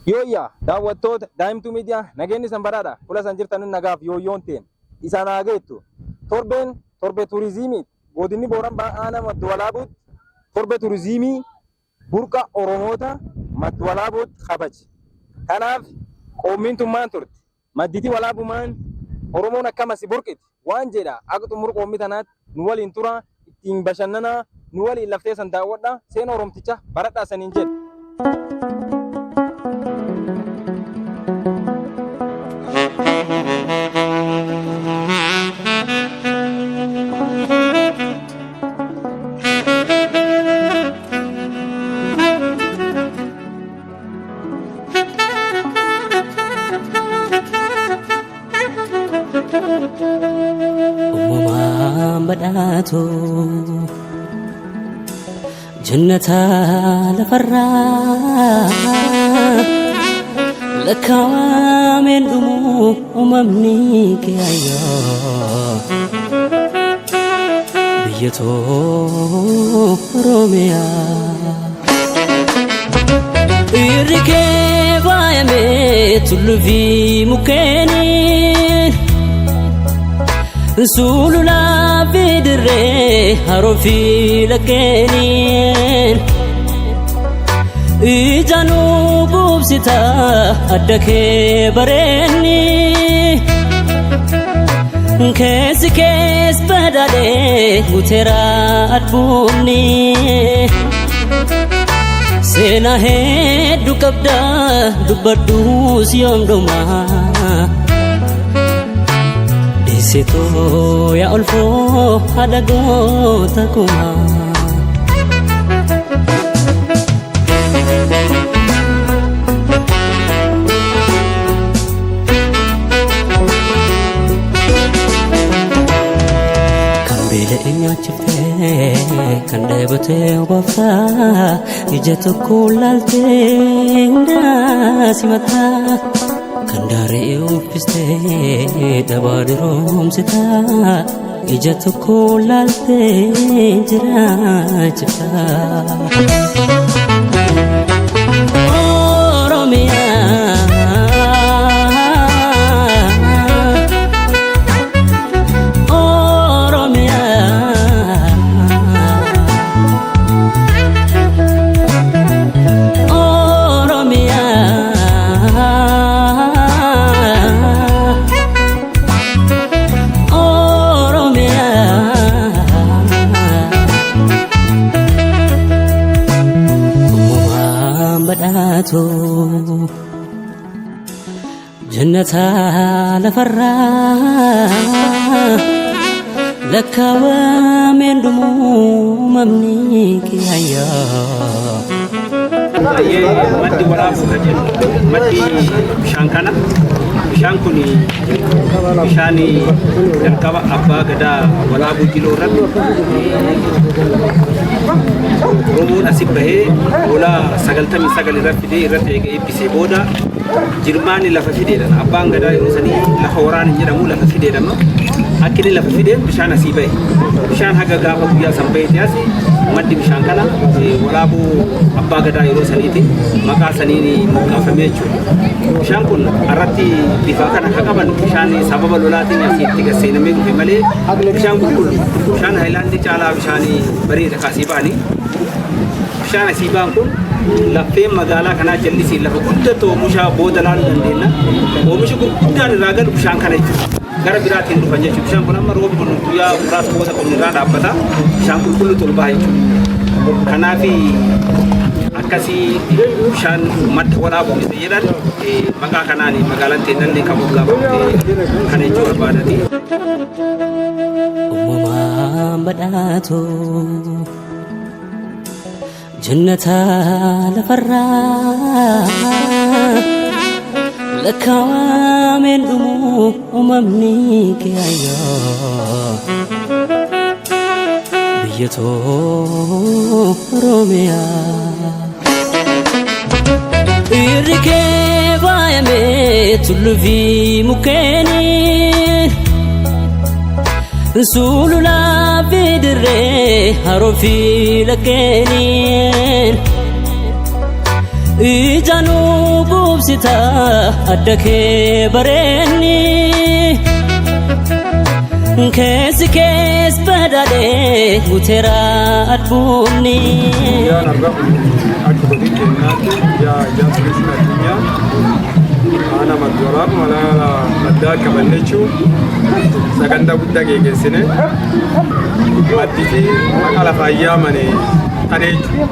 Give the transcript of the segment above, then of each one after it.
Yooyyaa daawwattoota daa'imtuu miidiyaa nageenyi sanbaraadha. Fuula san jirtan nagaaf yooyyoon ta'een isaan haa geettu. Torbee turizimii godinni Booran Aanaa madda walaabuutti torbe turizimii burqa Oromoota madda walaabuutti kabaji. Kanaaf qoommintummaan turte madditii walaabumaan Oromoon akkamas burqiti waan jedha akka xumura qoommii tanaatti nu waliin tura ittiin bashannanaa nu waliin laftee san daawwadha seena Oromticha baradhaa saniin jedha. بدأتو جنة لفرا لك من أممنيك يا بيتو روميا إركب عيمي تلفي مكاني سولنا بدري هروفي لكنين إجانو بوبستا أدك بريني كيس بدالي مترا أدبوني سينا هيدو كبدا دبردوس يوم دوما Situ ya ulfu ada gota kuma Kambile inya chifte kande bote wafa ijatu kulalte simata Kandari ufiste dabadirom sita ijatu kulalte jira chita Oromia جنة لفرا لك ومن دمو ممنيك يا مدي ورابو كجن مدي بشانكنا بشانكني بشاني كركبا أبا غدا ورابو جلورن رومو نسيب به ولا سجلتني سجل رفيدي رفيق إبسي بودا جرماني لففيدي لنا أبان غدا يروسني لخوران يجرمو لففيدي لنا أكيد لففيدي بشان نسيبه بشان حاجة غابة بيا سامبي تياسي مدي بشان كنا ورابو أبا غدا يروسني تي مكا سنيني مكا فميتشو بشان كن أرتي دفاعنا حكمن بشان سبب لولاتي نسي تيجسينا ميكو في ملء بشان كل بشان هيلاندي جالا بشاني بري ركاسيباني بشان سيبان كن لفين مقالة كنا جلسي لفه كنت تو مشا بودلان لندينا ومشي كنت راجل بشان كنا gara biratiin dhufan jechuudha. Bishaan kun amma roobi kun guyyaa muraasa gosa kun irraa dhaabbata. Bishaan qulqullu tolbaa jechuudha. Kanaaf akkasii bishaan madda waraabuu isa jedhan maqaa kanaan magaalaan teennallee kan moggaafamte kana jechuu barbaadati. Uumamaan badhaatu jannata lafarraa لك من أممنيك يا بيتو روميا إركب عيمي تلفي مكاني سولنا بدري هروفي لكنين إجانو ibsita adda kee bareenni keesi kees badhaadhee guuteera albuunni. Guyyaan argamu akka godin kennaatti yaa turistii addunyaa aanaa Maddoolaaf mala addaa akka balleechuu sagantaa guddaa geggeessine maddii fi maqaa lafaa ayyaamane qaneechu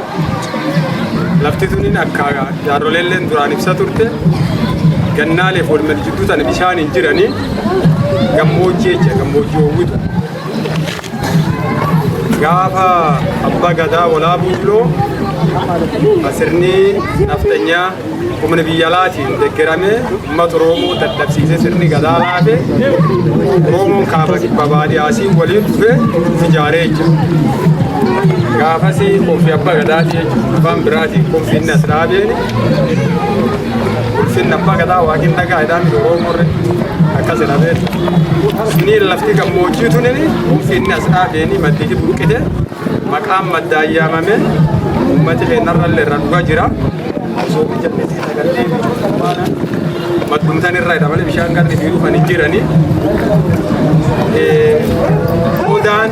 lafti tuniin akka jaarroleelleen duraan ibsa turte gannaaleef walmal jidduu tana bishaan hin jiranii gammoojjii jecha gammoojjii hawwitu gaafa abbaa gadaa walaabuu biloo sirni naftanyaa humna biyya alaatiin deeggarame uummata Oromoo dadhabsiisee sirni gadaa laafe Oromoon kaaba kibba baadiyyaasii waliin dhufe ijaaree jira. Gaafasii koffii abbaa gadaati jechuudha. Afaan biraatiin koffiin as dhaabeeni ulfinni abbaa gadaa waaqin dhagaa idaan Oromoo akkas jedhameetu. Inni lafti gammoojjii tunini koffiin as dhaabeeni maddii burqite maqaan madda ayyaamame uummati keenyarrallee irra dhugaa jira. Soofi jallisii sagallee maana maddumtaan irraa hidhamanii bishaan qarni fi dhufanii jiranii. Odaan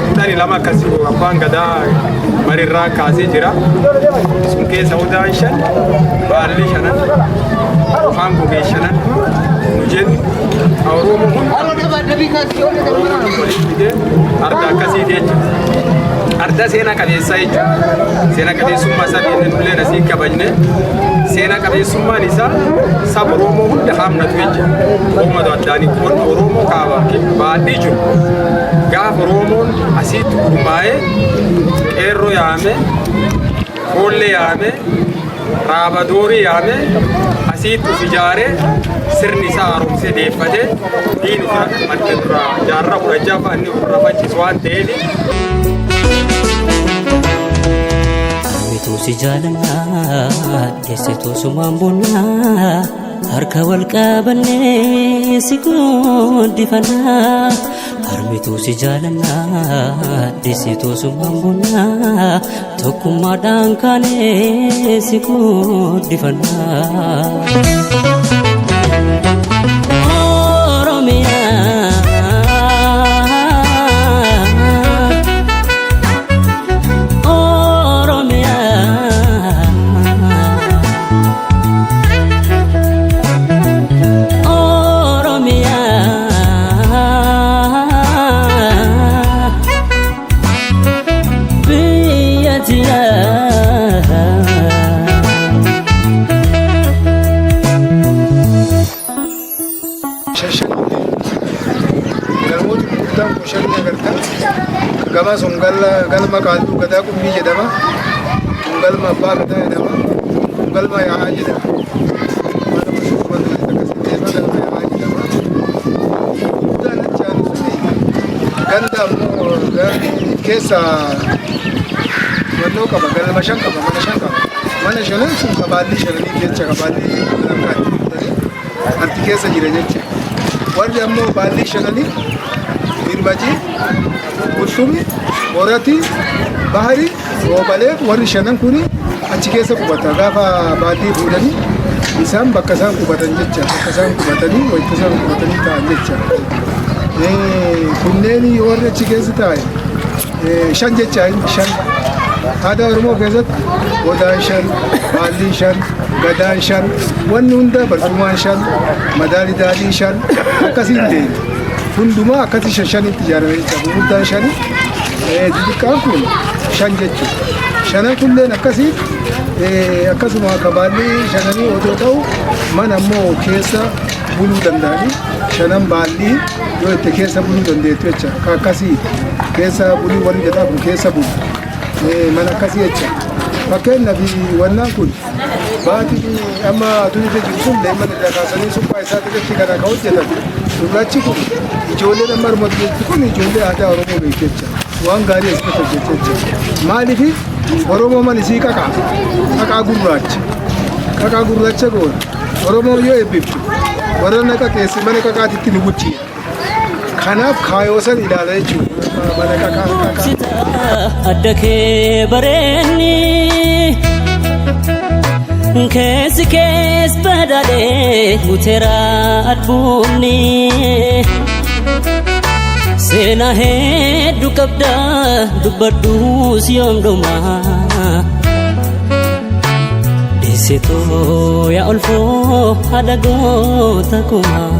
kudhanii lama akkasii abbaan gadaa marirraa kaasee jira. Sun keessa odaan shan, baalli shanan, afaan gogee shanan nu jennu Oromoo hundi walitti fidee arda akkasii jechuudha. Arda seenaa qabeessaa jechuudha. Seenaa qabeessummaa isaa biyya nullee asii kabajne seenaa qabeessummaan isaa saba Oromoo hunda haamnatu jechuudha. Uummata addaanii kun Oromoo kaaba baadhii jiru. Gaafa Oromoon asitti gurmaa'ee qeerroo yaame, foollee yaame, raabadoorii yaame asitti of ijaaree sirni isaa haaromsee deeffatee diin ofirra madda duraa jaarraa kudha jaffaa inni ofirra faccisu waan ta'eef. Armituu si jaalannaa deessituu sumaan bonnaa harka wal qabannee si guddifannaa. Armituu si jaalannaa deessituu sumaan bonnaa tokkummaadhaan kaanee si guddifannaa. Gama galma kaldu gadaa kumbii jedhama. Galma abbaa gadaa jedhama. Galma yaa'aa jedhama. Ganda ammoo keessa mannoo qaba. Galma shan qaba. Mana shan qaba. Mana shanan sun qabaalli shananii jecha qabaalli anti keessa jira jecha. Warri ammoo baalli shananii Birmaji, Bultumi, Borati, Bahari, Roobaleef warri shanan kuni achi keessa qubata. Gaafa baadii fuudhanii isaan bakka isaan qubatan jecha. Bakka isaan qubatanii wayita isaan qubatanii ta'an jecha. Kunneen warri achi keessa taa'e shan jecha shan. Aadaa Oromoo keessatti godaan shan, baalli shan, gadaan shan, wanni hunda barcumaan shan, madaali daadhii shan akkasiin deema. Hundumaa akkati shanitti ijaaramee jira. Gurguddaan shani xixiqqaan kun shan jechuudha. Shanan kunneen akkasii akkasuma akka baalli shananii otoo ta'u mana ammoo keessa buluu danda'anii shanan baalli yoo itti keessa buluu dandeettu jecha. Akkasii keessa buluu warri jedhaa kun keessa bulu. Mana akkasii jecha. Fakkeenyaaf wannaan kun baatii amma tuuti jiru kun leemman irraa kaasanii suphaa isaa irratti kan akka hojjetan. Gurraachi kun ijoolleen amma armatu jechuun kun ijoollee aadaa Oromoo beekecha. Waan gaarii asirratti hojjecha. Maaliif Oromoo man isii qaqaa. Qaqaa gurraacha. Qaqaa gurraacha goona. Oromoo yoo eebbiftu warra naqa keessi mana qaqaatitti nu guchiya. Kanaaf kaayoo san ilaala jechuudha. Mana qaqaa. Adda kee bareenni Kees kees badhaadhee guuteera albuumni seenaa hedduu qabda dubbadhuus yoom dhumaa dhiisetoo yaa ulfoo haadha goota kumaa.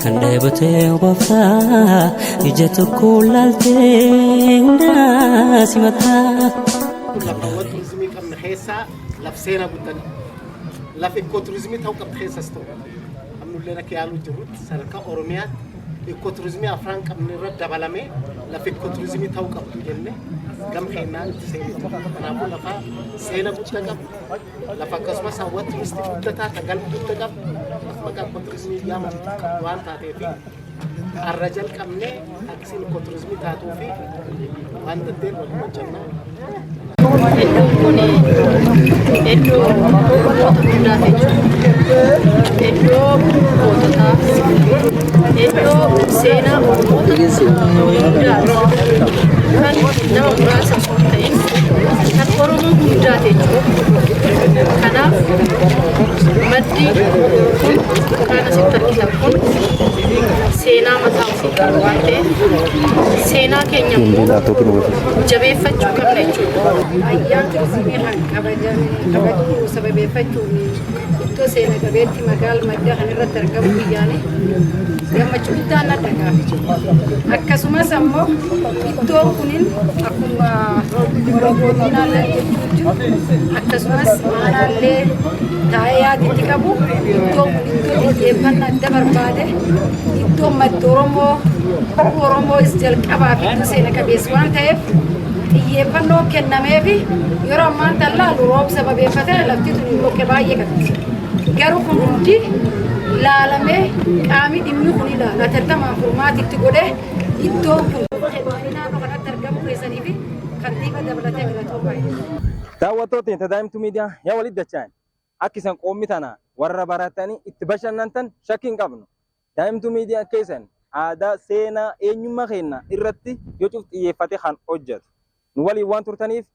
Kan deebatee booftaa ija tokko laaltee hundaa simataa. Lafa turizimii qabna keessaa laf seenaa guddanii lafa ikooturizimii ta'uu qabna keessas ta'u amnullee akka yaaluu jirrutti sadarkaa Oromiyaatti ikooturizimii afraan qabne irra dabalamee lafa ikooturizimii ta'uu qabdu jennee gam keenyaan itti seenaa. Kanaafuu lafa seenaa guddaa qabna lafa akkasumas hawwata turistii guddataa tagalma guddaa qabna maqaa ikooturizimii yaamatu waan taateef arra jalqabnee akkasiin ikooturizimii taatuu fi waan dandeenye waliin hojjannaa. Iddoon kun iddoo gootota hundaa jechuudha. Iddoo goototaa, iddoo seenaa Oromoota hundaa kan nama muraasa osoo hin ta'in kan Oromoo hundaa jechuudha. Kanaaf maddi kun kan asitti argitan kun seenaa mataa ofii qabu waan ta'eef seenaa keenya jabeeffachuu qabna jechuudha. Ayyaan turizimii kan kabajuu sababeeffachuun iddoo seena qabeetti magaalaa madda kan irratti argamu biyyaanii gammachuu guddaan na dhaga'a. Akkasumas ammoo iddoon kunin akkuma Oromootiin haalaa jechuudha. Akkasumas aanaallee taa'ee yaaditti qabu iddoon kun iddoo xiyyeeffannaa adda barbaade iddoo madda Oromoo jalqabaa fi iddoo seena qabeessa waan ta'eef xiyyeeffannoo kennameefi yeroo ammaan tallaalu roob sababeeffatee lafti tun boqqee baay'ee qabdi. Garuu kun hundi ilaalamee qaamni dhimmi kun ilaala tartamaan furmaatitti godhee iddoon kun naannoo kanatti argamu keessanii fi kantiiba dabalatee galatoomaa. Daawwattoota Tajaajiltuu Miidiyaa yaa walitti dachaan akka isaan qoommi tana warra baratanii itti bashannantan shakkii hin qabnu. Tajaajiltuu Miidiyaa keessan aadaa seenaa eenyummaa keenya irratti yoo cuf xiyyeeffate kan hojjetu. Nu waliin waan turtaniif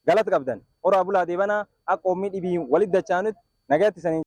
galata qabdan. Horaa bulaa deebanaa akka qoommi dhibii walitti dachaanutti nagaatti saniin